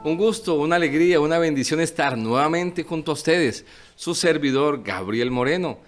Un gusto, una alegría, una bendición estar nuevamente junto a ustedes, su servidor Gabriel Moreno,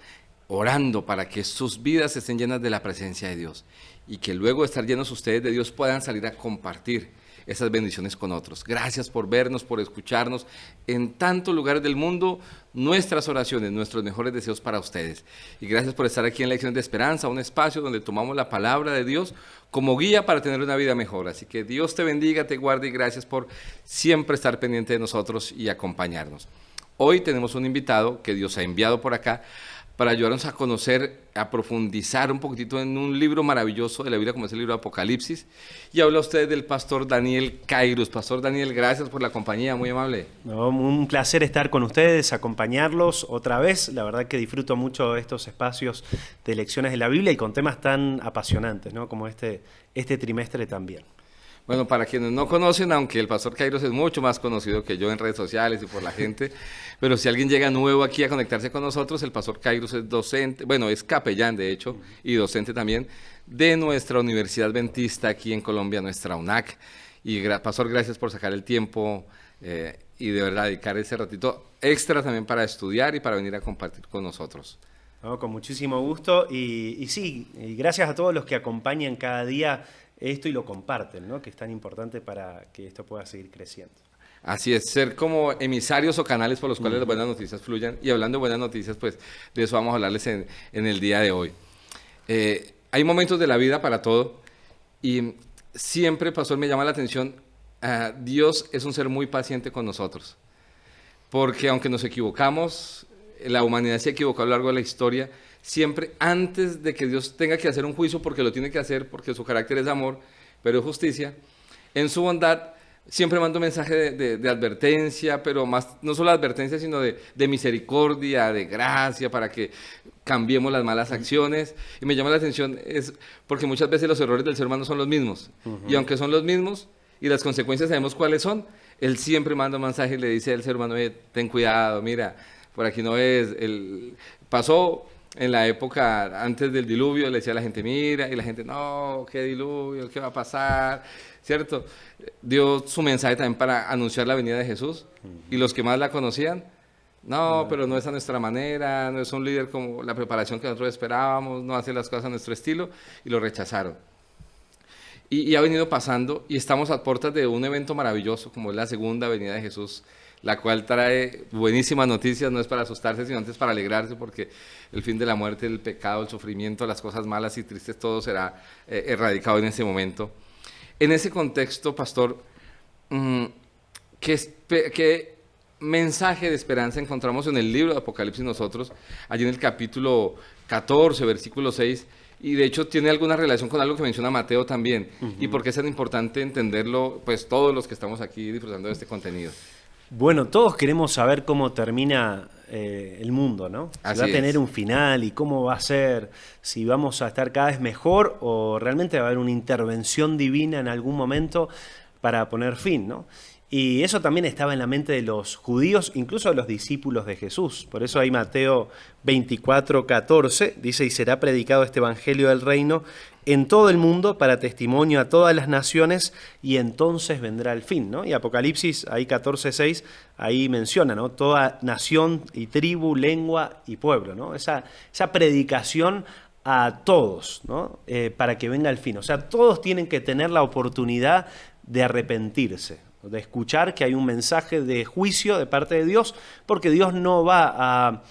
orando para que sus vidas estén llenas de la presencia de Dios y que luego de estar llenos ustedes de Dios puedan salir a compartir esas bendiciones con otros. Gracias por vernos, por escucharnos en tantos lugares del mundo, nuestras oraciones, nuestros mejores deseos para ustedes. Y gracias por estar aquí en Lecciones de Esperanza, un espacio donde tomamos la palabra de Dios como guía para tener una vida mejor. Así que Dios te bendiga, te guarde y gracias por siempre estar pendiente de nosotros y acompañarnos. Hoy tenemos un invitado que Dios ha enviado por acá para ayudarnos a conocer, a profundizar un poquitito en un libro maravilloso de la Biblia como es el libro de Apocalipsis. Y habla usted del pastor Daniel Cairus. Pastor Daniel, gracias por la compañía, muy amable. No, un placer estar con ustedes, acompañarlos otra vez. La verdad que disfruto mucho estos espacios de lecciones de la Biblia y con temas tan apasionantes, ¿no? Como este trimestre también. Bueno, para quienes no conocen, aunque el pastor Cairus es mucho más conocido que yo en redes sociales y por la gente, pero si alguien llega nuevo aquí a conectarse con nosotros, el pastor Cairus es docente, bueno, es capellán de hecho, y docente también de nuestra Universidad Adventista aquí en Colombia, nuestra UNAC. Y pastor, gracias por sacar el tiempo y de verdad dedicar ese ratito extra también para estudiar y para venir a compartir con nosotros. No, con muchísimo gusto y sí, y gracias a todos los que acompañan cada día esto y lo comparten, ¿no? Que es tan importante para que esto pueda seguir creciendo. Así es, ser como emisarios o canales por los cuales las buenas noticias fluyan. Y hablando de buenas noticias, pues de eso vamos a hablarles en el día de hoy. Hay momentos de la vida para todo y siempre, pastor, me llama la atención, Dios es un ser muy paciente con nosotros. Porque aunque nos equivocamos, la humanidad se equivocó a lo largo de la historia, siempre antes de que Dios tenga que hacer un juicio, porque lo tiene que hacer, porque su carácter es amor, pero es justicia, en su bondad siempre manda un mensaje de advertencia, pero más, no solo advertencia, sino de misericordia, de gracia, para que cambiemos las malas acciones. Y me llama la atención, es porque muchas veces los errores del ser humano son los mismos, y aunque son los mismos, y las consecuencias sabemos cuáles son, Él siempre manda un mensaje y le dice al ser humano, ten cuidado, mira, por aquí no es, pasó en la época antes del diluvio, le decía a la gente, mira, y la gente, no, qué diluvio, qué va a pasar, ¿cierto? Dio su mensaje también para anunciar la venida de Jesús, y los que más la conocían, no, pero no es a nuestra manera, no es un líder como la preparación que nosotros esperábamos, no hace las cosas a nuestro estilo, y lo rechazaron. Y ha venido pasando, y estamos a puertas de un evento maravilloso, como es la segunda venida de Jesús, la cual trae buenísimas noticias, no es para asustarse, sino antes para alegrarse, porque el fin de la muerte, el pecado, el sufrimiento, las cosas malas y tristes, todo será erradicado en ese momento. En ese contexto, pastor, ¿qué mensaje de esperanza encontramos en el libro de Apocalipsis nosotros, allí en el capítulo 14, versículo 6, y de hecho tiene alguna relación con algo que menciona Mateo también, y por qué es tan importante entenderlo, pues todos los que estamos aquí disfrutando de este contenido? Bueno, todos queremos saber cómo termina el mundo, ¿no? Si va a tener un final y cómo va a ser, si vamos a estar cada vez mejor o realmente va a haber una intervención divina en algún momento para poner fin, ¿no? Y eso también estaba en la mente de los judíos, incluso de los discípulos de Jesús. Por eso ahí Mateo 24:14 dice, y será predicado este evangelio del reino en todo el mundo para testimonio a todas las naciones y entonces vendrá el fin, ¿no? Y Apocalipsis, ahí 14:6, ahí menciona, ¿no? Toda nación y tribu, lengua y pueblo, ¿no? Esa predicación a todos, ¿no? Para que venga el fin. O sea, todos tienen que tener la oportunidad de arrepentirse, de escuchar que hay un mensaje de juicio de parte de Dios, porque Dios no va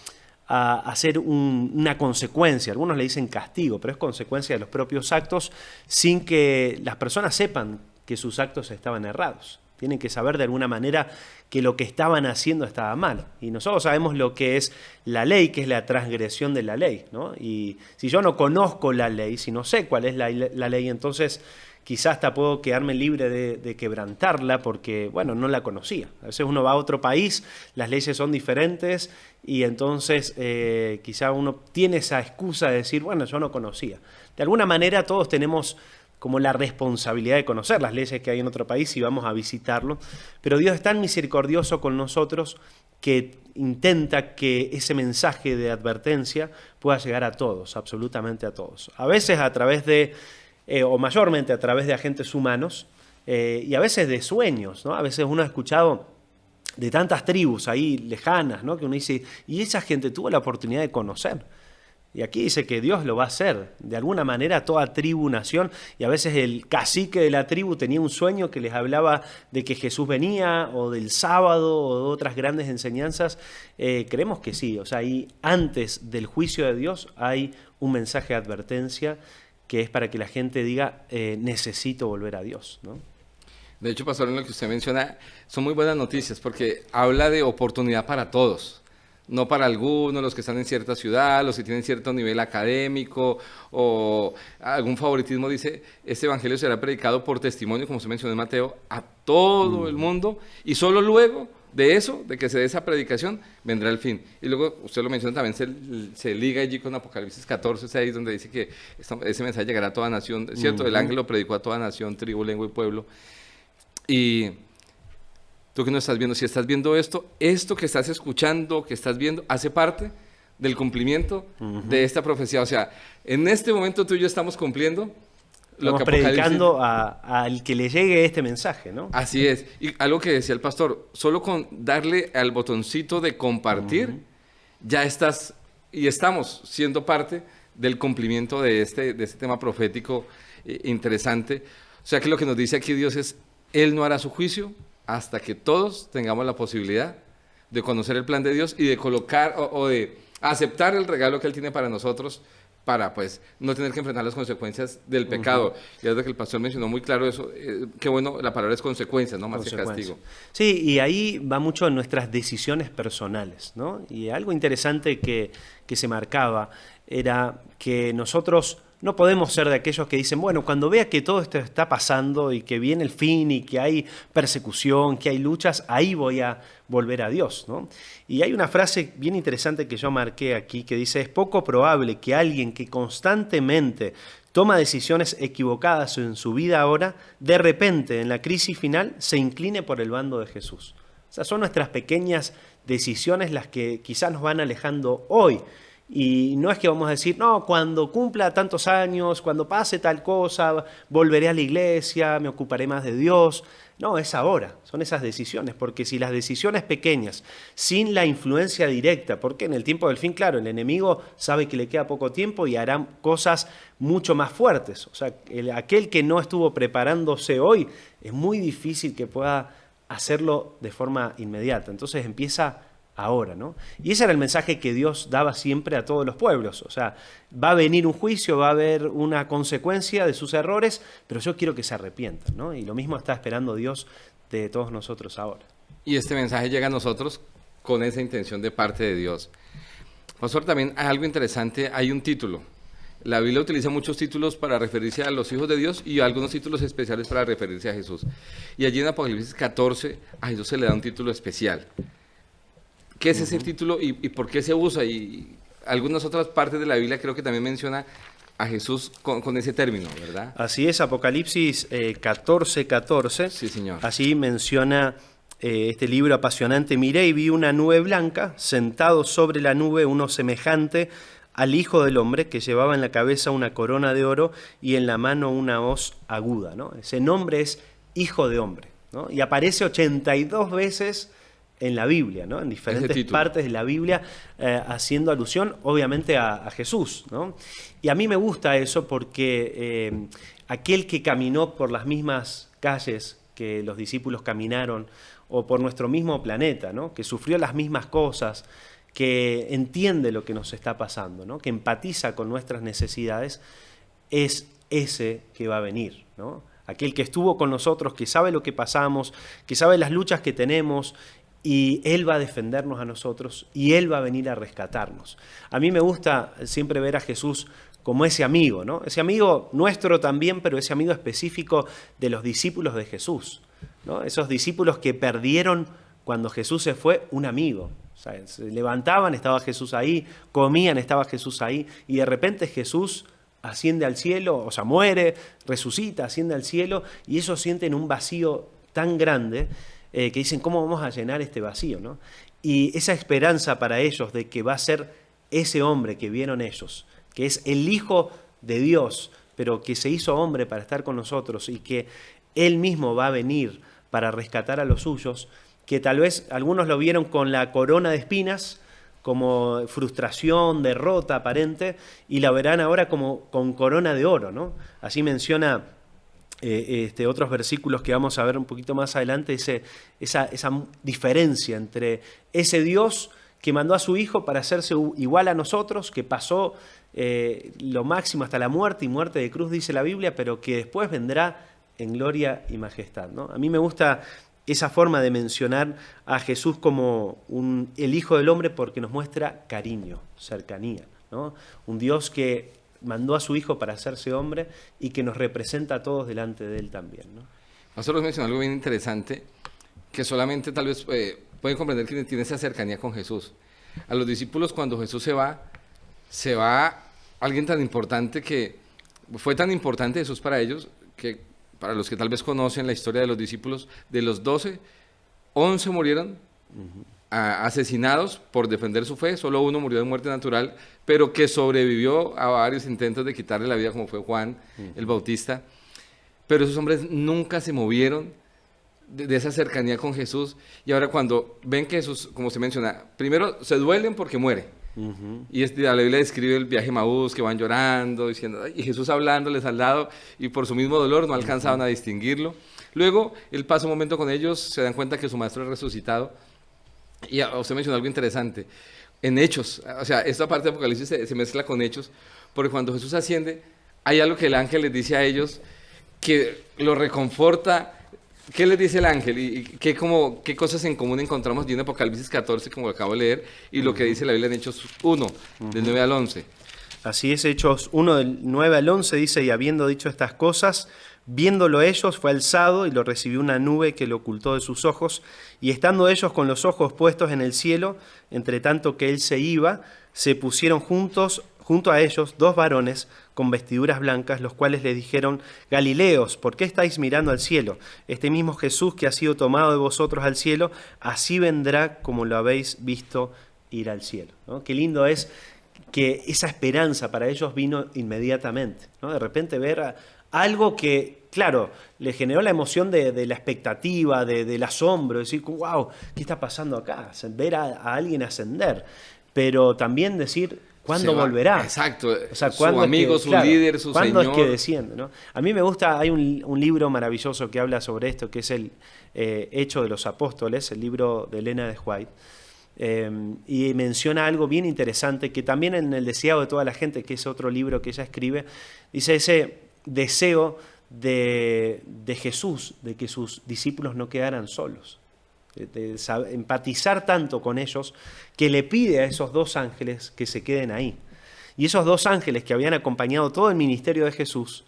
a hacer una consecuencia, algunos le dicen castigo, pero es consecuencia de los propios actos, sin que las personas sepan que sus actos estaban errados. Tienen que saber de alguna manera que lo que estaban haciendo estaba mal. Y nosotros sabemos lo que es la ley, que es la transgresión de la ley, ¿no? Y si yo no conozco la ley, si no sé cuál es la ley, entonces quizás hasta puedo quedarme libre de quebrantarla porque, bueno, no la conocía. A veces uno va a otro país, las leyes son diferentes y entonces quizá uno tiene esa excusa de decir, bueno, yo no conocía. De alguna manera todos tenemos como la responsabilidad de conocer las leyes que hay en otro país y vamos a visitarlo, pero Dios es tan misericordioso con nosotros que intenta que ese mensaje de advertencia pueda llegar a todos, absolutamente a todos. A veces a través de, o mayormente a través de agentes humanos, y a veces de sueños, ¿no? A veces uno ha escuchado de tantas tribus ahí lejanas, ¿no? Que uno dice, y esa gente tuvo la oportunidad de conocer. Y aquí dice que Dios lo va a hacer. De alguna manera toda tribu, nación, y a veces el cacique de la tribu tenía un sueño que les hablaba de que Jesús venía, o del sábado, o de otras grandes enseñanzas. Creemos que sí. O sea, ahí antes del juicio de Dios hay un mensaje de advertencia que es para que la gente diga, necesito volver a Dios, ¿no? De hecho, pastor, en lo que usted menciona, son muy buenas noticias porque habla de oportunidad para todos. No para algunos, los que están en cierta ciudad, los que tienen cierto nivel académico o algún favoritismo. Dice, este evangelio será predicado por testimonio, como se mencionó en Mateo, a todo el mundo, y solo luego de eso, de que se dé esa predicación, vendrá el fin. Y luego, usted lo menciona también, se liga allí con Apocalipsis 14, 6, donde dice que ese mensaje llegará a toda nación, ¿cierto? El ángel lo predicó a toda nación, tribu, lengua y pueblo. Y tú que no estás viendo, si estás viendo esto que estás escuchando, que estás viendo, hace parte del cumplimiento de esta profecía. O sea, en este momento tú y yo estamos cumpliendo lo que predicando al que le llegue este mensaje, ¿no? Así es. Y algo que decía el pastor, solo con darle al botoncito de compartir, ya estás y estamos siendo parte del cumplimiento de este tema profético interesante. O sea que lo que nos dice aquí Dios es, Él no hará su juicio hasta que todos tengamos la posibilidad de conocer el plan de Dios y de colocar o de aceptar el regalo que Él tiene para nosotros, para pues no tener que enfrentar las consecuencias del pecado. Y es lo que el pastor mencionó muy claro eso, qué bueno, la palabra es consecuencias, ¿no? Más que castigo. Sí, y ahí va mucho en nuestras decisiones personales, ¿no? Y algo interesante que se marcaba era que nosotros no podemos ser de aquellos que dicen, bueno, cuando vea que todo esto está pasando y que viene el fin y que hay persecución, que hay luchas, ahí voy a volver a Dios, ¿no? Y hay una frase bien interesante que yo marqué aquí que dice, es poco probable que alguien que constantemente toma decisiones equivocadas en su vida ahora, de repente en la crisis final se incline por el bando de Jesús. O sea, son nuestras pequeñas decisiones las que quizás nos van alejando hoy. Y no es que vamos a decir, no, cuando cumpla tantos años, cuando pase tal cosa, volveré a la iglesia, me ocuparé más de Dios. No, es ahora, son esas decisiones, porque si las decisiones pequeñas, sin la influencia directa, porque en el tiempo del fin, claro, el enemigo sabe que le queda poco tiempo y hará cosas mucho más fuertes. O sea, aquel que no estuvo preparándose hoy, es muy difícil que pueda hacerlo de forma inmediata. Entonces empieza ahora, ¿no? Y ese era el mensaje que Dios daba siempre a todos los pueblos. O sea, va a venir un juicio, va a haber una consecuencia de sus errores, pero yo quiero que se arrepientan, ¿no? Y lo mismo está esperando Dios de todos nosotros ahora. Y este mensaje llega a nosotros con esa intención de parte de Dios. Pastor, también hay algo interesante, hay un título. La Biblia utiliza muchos títulos para referirse a los hijos de Dios y algunos títulos especiales para referirse a Jesús. Y allí en Apocalipsis 14 a Jesús se le da un título especial. ¿Qué es ese título y por qué se usa? Y algunas otras partes de la Biblia creo que también menciona a Jesús con ese término, ¿verdad? Así es, Apocalipsis 14:14. Sí, señor. Así menciona este libro apasionante. Miré y vi una nube blanca, sentado sobre la nube uno semejante al Hijo del Hombre, que llevaba en la cabeza una corona de oro y en la mano una hoz aguda, ¿no? Ese nombre es Hijo de Hombre, ¿no? Y aparece 82 veces en la Biblia, ¿no? En diferentes partes de la Biblia, haciendo alusión, obviamente, a Jesús, ¿no? Y a mí me gusta eso porque aquel que caminó por las mismas calles que los discípulos caminaron, o por nuestro mismo planeta, ¿no? Que sufrió las mismas cosas, que entiende lo que nos está pasando, ¿no? Que empatiza con nuestras necesidades, es ese que va a venir, ¿no? Aquel que estuvo con nosotros, que sabe lo que pasamos, que sabe las luchas que tenemos, y Él va a defendernos a nosotros y Él va a venir a rescatarnos. A mí me gusta siempre ver a Jesús como ese amigo, ¿no? Ese amigo nuestro también, pero ese amigo específico de los discípulos de Jesús, ¿no? Esos discípulos que perdieron cuando Jesús se fue, un amigo. O sea, se levantaban, estaba Jesús ahí, comían, estaba Jesús ahí, y de repente Jesús asciende al cielo, o sea, muere, resucita, asciende al cielo, y ellos sienten un vacío tan grande que dicen, ¿cómo vamos a llenar este vacío, ¿no? Y esa esperanza para ellos de que va a ser ese hombre que vieron ellos, que es el Hijo de Dios, pero que se hizo hombre para estar con nosotros y que Él mismo va a venir para rescatar a los suyos, que tal vez algunos lo vieron con la corona de espinas, como frustración, derrota aparente, y la verán ahora como con corona de oro, ¿no? Así menciona otros versículos que vamos a ver un poquito más adelante, esa diferencia entre ese Dios que mandó a su Hijo para hacerse igual a nosotros, que pasó lo máximo hasta la muerte, y muerte de cruz dice la Biblia, pero que después vendrá en gloria y majestad, ¿no? A mí me gusta esa forma de mencionar a Jesús como el Hijo del Hombre, porque nos muestra cariño, cercanía, ¿no? Un Dios que mandó a su Hijo para hacerse hombre y que nos representa a todos delante de Él también, ¿no? Nosotros mencionamos algo bien interesante, que solamente tal vez pueden comprender quienes tienen esa cercanía con Jesús. A los discípulos, cuando Jesús se va alguien tan importante, que fue tan importante Jesús para ellos, que para los que tal vez conocen la historia de los discípulos, de los 12, 11 murieron asesinados por defender su fe, solo uno murió de muerte natural, pero que sobrevivió a varios intentos de quitarle la vida, como fue Juan el Bautista. Pero esos hombres nunca se movieron de esa cercanía con Jesús, y ahora cuando ven que Jesús, como se menciona, primero se duelen porque muere. Y la Biblia describe el viaje a Emaús, que van llorando, diciendo, y Jesús hablándoles al lado, y por su mismo dolor no alcanzaban a distinguirlo. Luego, él pasa un momento con ellos, se dan cuenta que su maestro es resucitado. Y usted mencionó algo interesante, en Hechos, o sea, esta parte de Apocalipsis se mezcla con Hechos, porque cuando Jesús asciende, hay algo que el ángel les dice a ellos, que lo reconforta. ¿Qué les dice el ángel? ¿Y qué cosas en común encontramos en Apocalipsis 14, como acabo de leer, y lo que dice la Biblia en Hechos 1, del 9 al 11? Así es, Hechos 1, del 9 al 11, dice, y habiendo dicho estas cosas, viéndolo ellos, fue alzado y lo recibió una nube que lo ocultó de sus ojos, y estando ellos con los ojos puestos en el cielo, entre tanto que él se iba, se pusieron junto a ellos 2 varones con vestiduras blancas, los cuales le dijeron, Galileos, ¿por qué estáis mirando al cielo? Este mismo Jesús que ha sido tomado de vosotros al cielo, así vendrá como lo habéis visto ir al cielo, ¿no? Qué lindo es que esa esperanza para ellos vino inmediatamente, ¿no? De repente ver algo que, claro, le generó la emoción de la expectativa, del asombro, decir, wow, ¿qué está pasando acá? Ver a alguien ascender, pero también decir, ¿cuándo volverá? Exacto, o sea, su amigo, su líder, su ¿cuándo Señor? ¿Cuándo es que desciende, ¿no? A mí me gusta, hay un libro maravilloso que habla sobre esto, que es el Hecho de los Apóstoles, el libro de Elena de White, y menciona algo bien interesante, que también en El Deseado de toda la gente, que es otro libro que ella escribe, dice ese deseo de Jesús, de que sus discípulos no quedaran solos, de empatizar tanto con ellos, que le pide a esos 2 ángeles que se queden ahí. Y esos 2 ángeles que habían acompañado todo el ministerio de Jesús,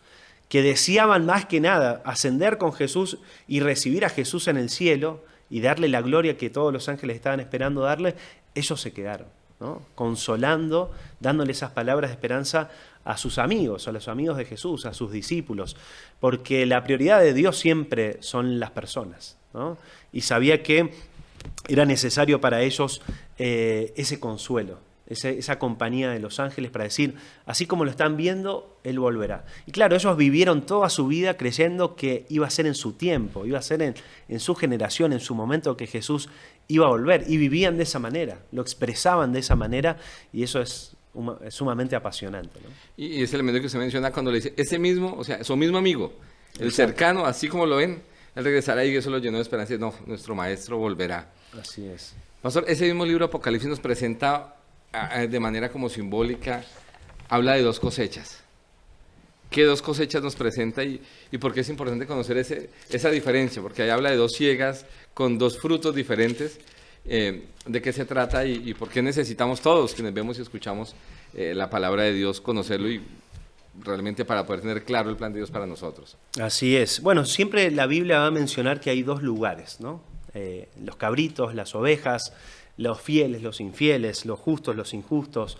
que deseaban más que nada ascender con Jesús y recibir a Jesús en el cielo y darle la gloria que todos los ángeles estaban esperando darle, ellos se quedaron, ¿no? Consolando, dándole esas palabras de esperanza a sus amigos, a los amigos de Jesús, a sus discípulos, porque la prioridad de Dios siempre son las personas, ¿no? Y sabía que era necesario para ellos ese consuelo, esa compañía de los ángeles para decir, así como lo están viendo, Él volverá. Y claro, ellos vivieron toda su vida creyendo que iba a ser en su tiempo, iba a ser en su generación, en su momento que Jesús iba a volver, y vivían de esa manera, lo expresaban de esa manera, y eso es sumamente apasionante, ¿no? Y ese elemento que usted menciona cuando le dice, ese mismo, o sea, su mismo amigo, el Exacto. cercano, así como lo ven, él regresará, y eso lo llenó de esperanza. No, nuestro maestro volverá. Así es. Pastor, ese mismo libro Apocalipsis nos presenta de manera como simbólica, habla de 2 cosechas. ¿Qué 2 cosechas nos presenta y por qué es importante conocer esa diferencia? Porque ahí habla de 2 ciegas con 2 frutos diferentes. ¿De qué se trata y por qué necesitamos todos quienes vemos y escuchamos la palabra de Dios, conocerlo y realmente para poder tener claro el plan de Dios para nosotros? Así es. Bueno, siempre la Biblia va a mencionar que hay 2 lugares, ¿no? Los cabritos, las ovejas, los fieles, los infieles, los justos, los injustos.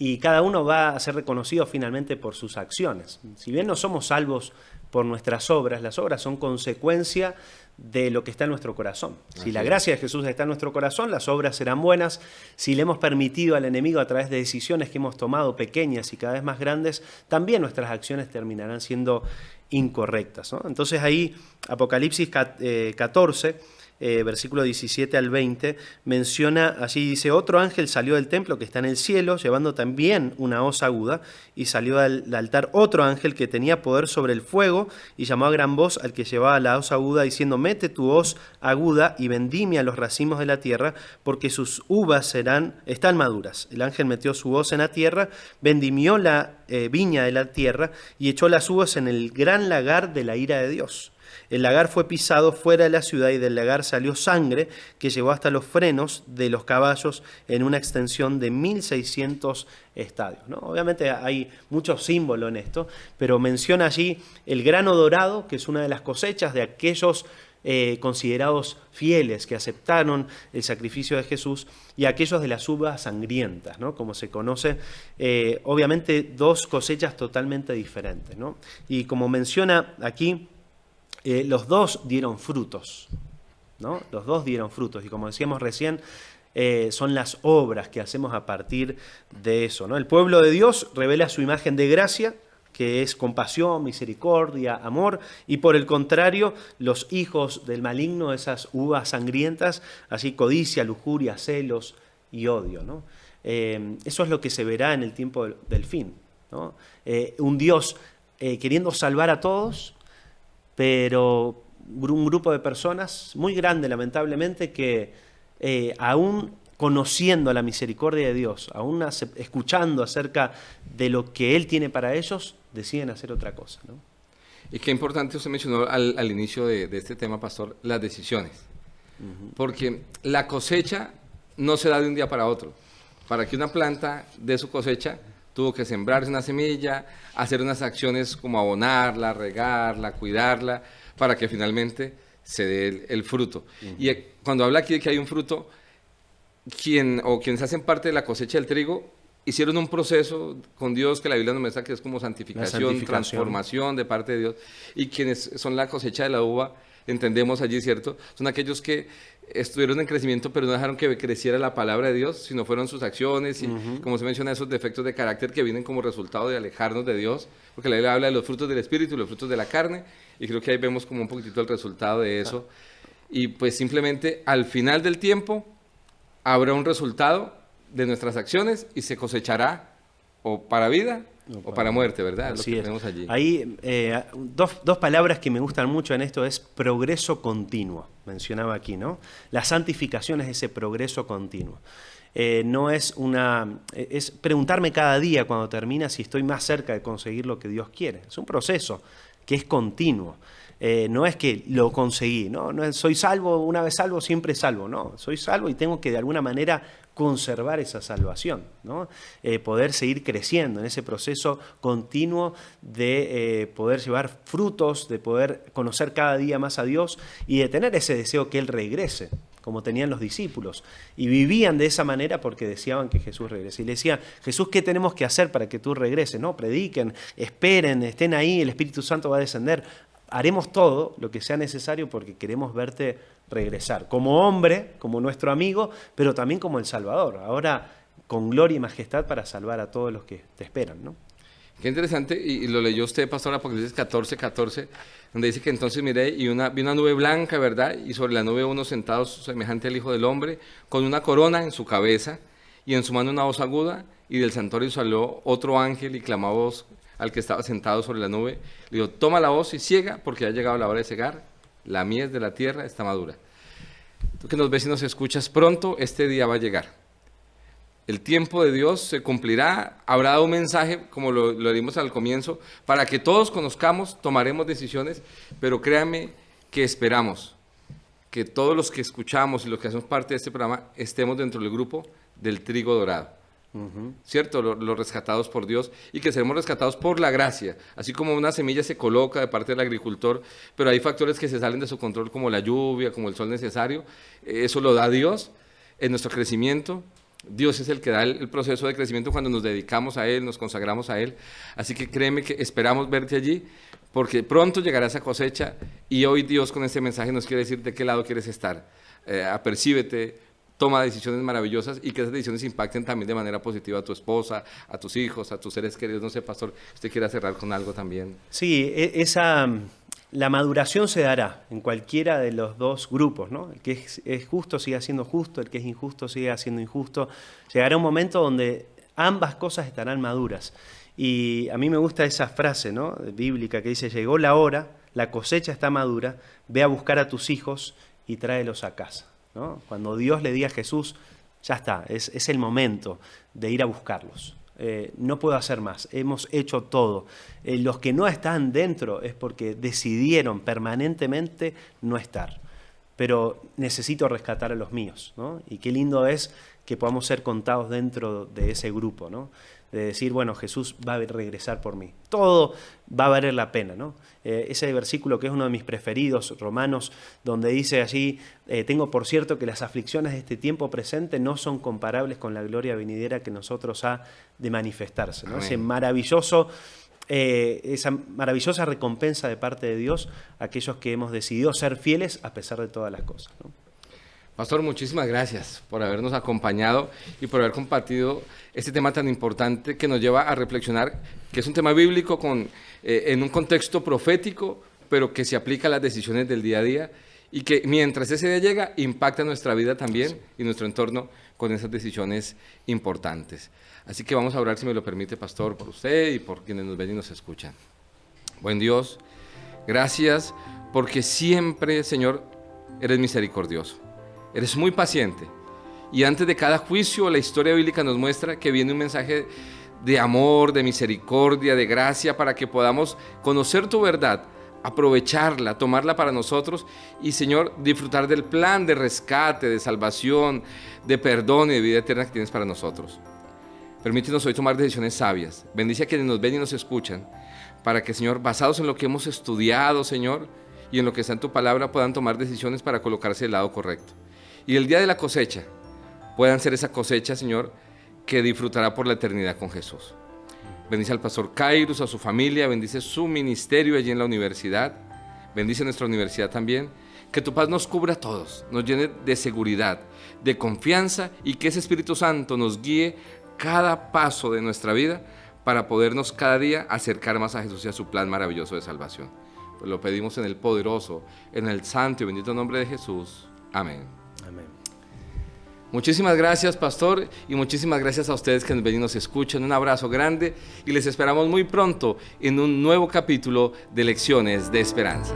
y cada uno va a ser reconocido finalmente por sus acciones. Si bien no somos salvos por nuestras obras, las obras son consecuencia de lo que está en nuestro corazón. Si la gracia de Jesús está en nuestro corazón, las obras serán buenas. Si le hemos permitido al enemigo a través de decisiones que hemos tomado pequeñas y cada vez más grandes, también nuestras acciones terminarán siendo incorrectas, ¿no? Entonces ahí Apocalipsis 14, versículo 17 al 20, menciona, allí dice, otro ángel salió del templo que está en el cielo, llevando también una hoz aguda, y salió al altar otro ángel que tenía poder sobre el fuego, y llamó a gran voz al que llevaba la hoz aguda, diciendo, mete tu hoz aguda y vendimia los racimos de la tierra, porque sus uvas están maduras. El ángel metió su hoz en la tierra, vendimió la viña de la tierra, y echó las uvas en el gran lagar de la ira de Dios. El lagar fue pisado fuera de la ciudad y del lagar salió sangre que llegó hasta los frenos de los caballos en una extensión de 1600 estadios, ¿no? Obviamente hay muchos símbolos en esto, pero menciona allí el grano dorado, que es una de las cosechas de aquellos considerados fieles que aceptaron el sacrificio de Jesús, y aquellos de las uvas sangrientas, ¿no? Como se conoce, obviamente dos cosechas totalmente diferentes, ¿no? Y como menciona aquí, los dos dieron frutos, ¿no? Los dos dieron frutos, y como decíamos recién, son las obras que hacemos a partir de eso, ¿no? El pueblo de Dios revela su imagen de gracia, que es compasión, misericordia, amor, y por el contrario, los hijos del maligno, esas uvas sangrientas, así codicia, lujuria, celos y odio, ¿no? Eso es lo que se verá en el tiempo del fin, ¿no? Un Dios queriendo salvar a todos, pero un grupo de personas muy grande, lamentablemente, que aún conociendo la misericordia de Dios, aún escuchando acerca de lo que Él tiene para ellos, deciden hacer otra cosa, ¿no? Y qué importante, usted mencionó al inicio de este tema, pastor, las decisiones. Porque la cosecha no se da de un día para otro. Para que una planta dé su cosecha, tuvo que sembrarse una semilla, hacer unas acciones como abonarla, regarla, cuidarla, para que finalmente se dé el fruto. Y cuando habla aquí de que hay un fruto, quienes hacen parte de la cosecha del trigo, hicieron un proceso con Dios que la Biblia nos muestra que es como santificación, transformación de parte de Dios. Y quienes son la cosecha de la uva, entendemos allí, ¿cierto? Son aquellos que estuvieron en crecimiento, pero no dejaron que creciera la palabra de Dios, sino fueron sus acciones y, como se menciona, esos defectos de carácter que vienen como resultado de alejarnos de Dios, porque la Biblia habla de los frutos del Espíritu y los frutos de la carne, y creo que ahí vemos como un poquitito el resultado de eso. Y pues simplemente al final del tiempo habrá un resultado de nuestras acciones y se cosechará o para vida o para muerte, ¿verdad? Así lo que es. tenemos allí. Ahí dos palabras que me gustan mucho en esto es progreso continuo, mencionaba aquí, ¿no? La santificación es ese progreso continuo. No es es preguntarme cada día cuando termina si estoy más cerca de conseguir lo que Dios quiere. Es un proceso que es continuo. No es que lo conseguí, ¿no? No es, soy salvo, una vez salvo, siempre salvo, no. Soy salvo y tengo que de alguna manera conservar esa salvación, ¿no? Poder seguir creciendo en ese proceso continuo de poder llevar frutos, de poder conocer cada día más a Dios y de tener ese deseo que Él regrese, como tenían los discípulos. Y vivían de esa manera porque deseaban que Jesús regrese. Y le decían, Jesús, ¿qué tenemos que hacer para que tú regreses? No, prediquen, esperen, estén ahí, el Espíritu Santo va a descender. Haremos todo lo que sea necesario porque queremos verte regresar, como hombre, como nuestro amigo, pero también como el Salvador, ahora con gloria y majestad para salvar a todos los que te esperan, ¿no? Qué interesante, y lo leyó usted, pastor, Apocalipsis 14, donde dice que entonces miré y vi una nube blanca, ¿verdad? Y sobre la nube uno sentado semejante al Hijo del Hombre, con una corona en su cabeza y en su mano una hoz aguda, y del santuario salió otro ángel y clamaba voz al que estaba sentado sobre la nube, le dijo, toma la hoz y ciega, porque ha llegado la hora de cegar, la mies de la tierra está madura. Tú que nos ves y nos escuchas, pronto este día va a llegar. El tiempo de Dios se cumplirá, habrá dado un mensaje, como lo dimos al comienzo, para que todos conozcamos, tomaremos decisiones, pero créanme que esperamos que todos los que escuchamos y los que hacemos parte de este programa estemos dentro del grupo del trigo dorado. ¿Cierto? Los rescatados por Dios y que seremos rescatados por la gracia, así como una semilla se coloca de parte del agricultor, pero hay factores que se salen de su control como la lluvia, como el sol necesario, eso lo da Dios en nuestro crecimiento, Dios es el que da el proceso de crecimiento cuando nos dedicamos a Él, nos consagramos a Él. Así que créeme que esperamos verte allí, porque pronto llegará esa cosecha y hoy Dios con este mensaje nos quiere decir de qué lado quieres estar. Apercíbete, toma decisiones maravillosas y que esas decisiones impacten también de manera positiva a tu esposa, a tus hijos, a tus seres queridos. No sé, pastor, usted quiera cerrar con algo también. Sí, la maduración se dará en cualquiera de los dos grupos, ¿no? El que es justo siga siendo justo, el que es injusto siga siendo injusto. Llegará un momento donde ambas cosas estarán maduras. Y a mí me gusta esa frase, ¿no?, bíblica, que dice: llegó la hora, la cosecha está madura, ve a buscar a tus hijos y tráelos a casa, ¿no? Cuando Dios le diga a Jesús, ya está, es el momento de ir a buscarlos. No puedo hacer más, hemos hecho todo. Los que no están dentro es porque decidieron permanentemente no estar. Pero necesito rescatar a los míos, ¿no? Y qué lindo es que podamos ser contados dentro de ese grupo, ¿no? De decir, bueno, Jesús va a regresar por mí. Todo va a valer la pena, ¿no? Ese versículo que es uno de mis preferidos, Romanos, donde dice allí: tengo por cierto que las aflicciones de este tiempo presente no son comparables con la gloria venidera que nosotros ha de manifestarse, ¿no? Esa maravillosa recompensa de parte de Dios a aquellos que hemos decidido ser fieles a pesar de todas las cosas, ¿no? Pastor, muchísimas gracias por habernos acompañado y por haber compartido este tema tan importante que nos lleva a reflexionar, que es un tema bíblico en un contexto profético, pero que se aplica a las decisiones del día a día y que mientras ese día llega, impacta nuestra vida también y nuestro entorno con esas decisiones importantes. Así que vamos a orar, si me lo permite, pastor, por usted y por quienes nos ven y nos escuchan. Buen Dios, gracias porque siempre, Señor, eres misericordioso. Eres muy paciente y antes de cada juicio la historia bíblica nos muestra que viene un mensaje de amor, de misericordia, de gracia para que podamos conocer tu verdad, aprovecharla, tomarla para nosotros y, Señor, disfrutar del plan de rescate, de salvación, de perdón y de vida eterna que tienes para nosotros. Permítenos hoy tomar decisiones sabias. Bendice a quienes nos ven y nos escuchan para que, Señor, basados en lo que hemos estudiado, Señor, y en lo que está en tu palabra, puedan tomar decisiones para colocarse del lado correcto. Y el día de la cosecha puedan ser esa cosecha, Señor, que disfrutará por la eternidad con Jesús. Bendice al pastor Kairos, a su familia, bendice su ministerio allí en la universidad, bendice nuestra universidad también. Que tu paz nos cubra a todos, nos llene de seguridad, de confianza y que ese Espíritu Santo nos guíe cada paso de nuestra vida para podernos cada día acercar más a Jesús y a su plan maravilloso de salvación. Pues lo pedimos en el poderoso, en el santo y bendito nombre de Jesús. Amén. Amén. Muchísimas gracias, pastor, y muchísimas gracias a ustedes que nos ven y nos escuchan. Un abrazo grande y les esperamos muy pronto en un nuevo capítulo de Lecciones de Esperanza.